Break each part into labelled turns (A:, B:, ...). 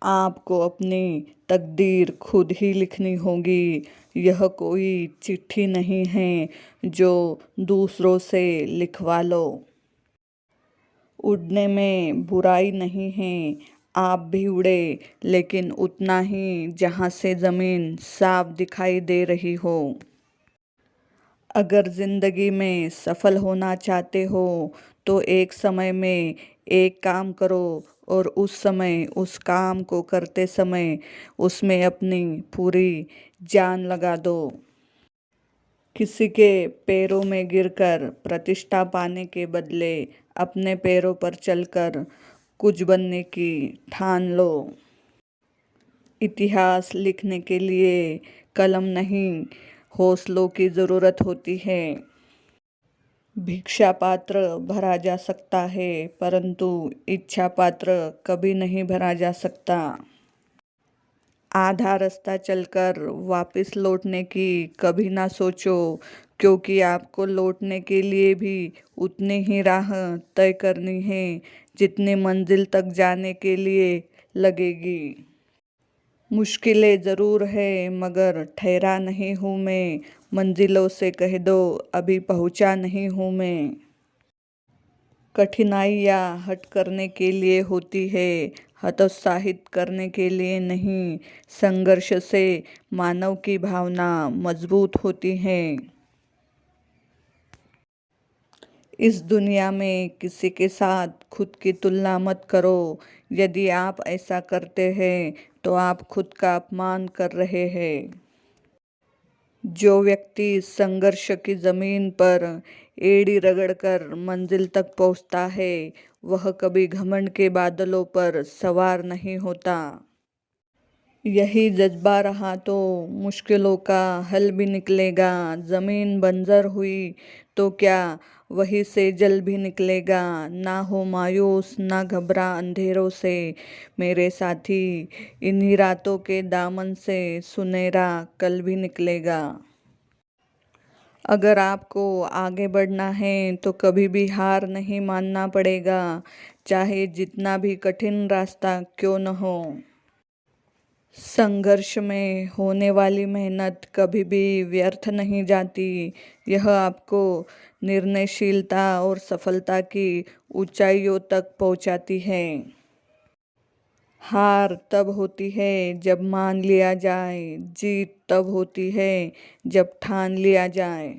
A: आपको अपनी तकदीर खुद ही लिखनी होगी। यह कोई चिट्ठी नहीं है जो दूसरों से लिखवा लो। उड़ने में बुराई नहीं है, आप भी उड़े, लेकिन उतना ही जहाँ से ज़मीन साफ दिखाई दे रही हो। अगर ज़िंदगी में सफल होना चाहते हो तो एक समय में एक काम करो और उस समय उस काम को करते समय उसमें अपनी पूरी जान लगा दो। किसी के पैरों में गिरकर प्रतिष्ठा पाने के बदले अपने पैरों पर चलकर कुछ बनने की ठान लो। इतिहास लिखने के लिए कलम नहीं, हौसलों की ज़रूरत होती है। भिक्षा पात्र भरा जा सकता है, परंतु इच्छा पात्र कभी नहीं भरा जा सकता। आधा रास्ता चलकर वापस लौटने की कभी ना सोचो, क्योंकि आपको लौटने के लिए भी उतनी ही राह तय करनी है जितनी मंजिल तक जाने के लिए लगेगी। मुश्किलें ज़रूर है मगर ठहरा नहीं हूँ मैं, मंजिलों से कह दो अभी पहुँचा नहीं हूँ मैं। कठिनाइयाँ हट करने के लिए होती है, हतोत्साहित करने के लिए नहीं। संघर्ष से मानव की भावना मजबूत होती है। इस दुनिया में किसी के साथ खुद की तुलना मत करो। यदि आप ऐसा करते हैं तो आप खुद का अपमान कर रहे हैं। जो व्यक्ति संघर्ष की ज़मीन पर एड़ी रगड़कर मंजिल तक पहुंचता है वह कभी घमंड के बादलों पर सवार नहीं होता। यही जज्बा रहा तो मुश्किलों का हल भी निकलेगा। ज़मीन बंजर हुई तो क्या वही से जल भी निकलेगा। ना हो मायूस, ना घबरा अंधेरों से मेरे साथी, इन्हीं रातों के दामन से सुनहरा कल भी निकलेगा। अगर आपको आगे बढ़ना है तो कभी भी हार नहीं मानना पड़ेगा, चाहे जितना भी कठिन रास्ता क्यों न हो। संघर्ष में होने वाली मेहनत कभी भी व्यर्थ नहीं जाती। यह आपको निर्णयशीलता और सफलता की ऊंचाइयों तक पहुंचाती है। हार तब होती है जब मान लिया जाए, जीत तब होती है जब ठान लिया जाए।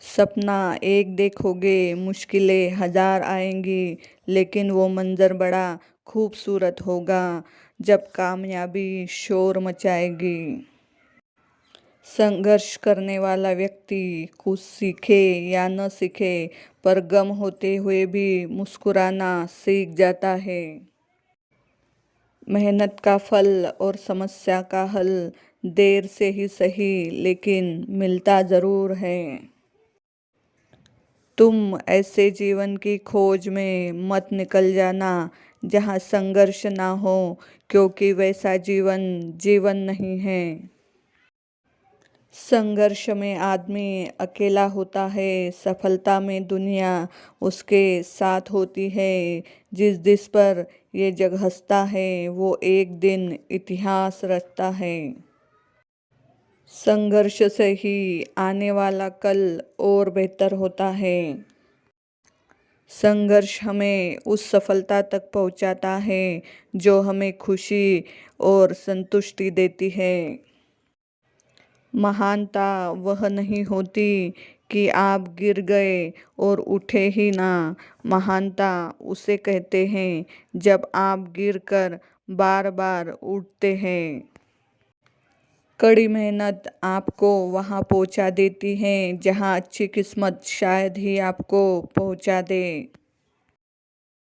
A: सपना एक देखोगे, मुश्किलें हजार आएंगी, लेकिन वो मंजर बड़ा खूबसूरत होगा जब कामयाबी शोर मचाएगी। संघर्ष करने वाला व्यक्ति कुछ सीखे या न सीखे, पर गम होते हुए भी मुस्कुराना सीख जाता है। मेहनत का फल और समस्या का हल देर से ही सही, लेकिन मिलता ज़रूर है। तुम ऐसे जीवन की खोज में मत निकल जाना जहाँ संघर्ष ना हो, क्योंकि वैसा जीवन जीवन नहीं है। संघर्ष में आदमी अकेला होता है, सफलता में दुनिया उसके साथ होती है। जिस दिस पर ये जग हंसता है वो एक दिन इतिहास रचता है। संघर्ष से ही आने वाला कल और बेहतर होता है। संघर्ष हमें उस सफलता तक पहुंचाता है जो हमें खुशी और संतुष्टि देती है। महानता वह नहीं होती कि आप गिर गए और उठे ही ना। महानता उसे कहते हैं जब आप गिरकर बार बार उठते हैं। कड़ी मेहनत आपको वहाँ पहुँचा देती है जहाँ अच्छी किस्मत शायद ही आपको पहुँचा दे।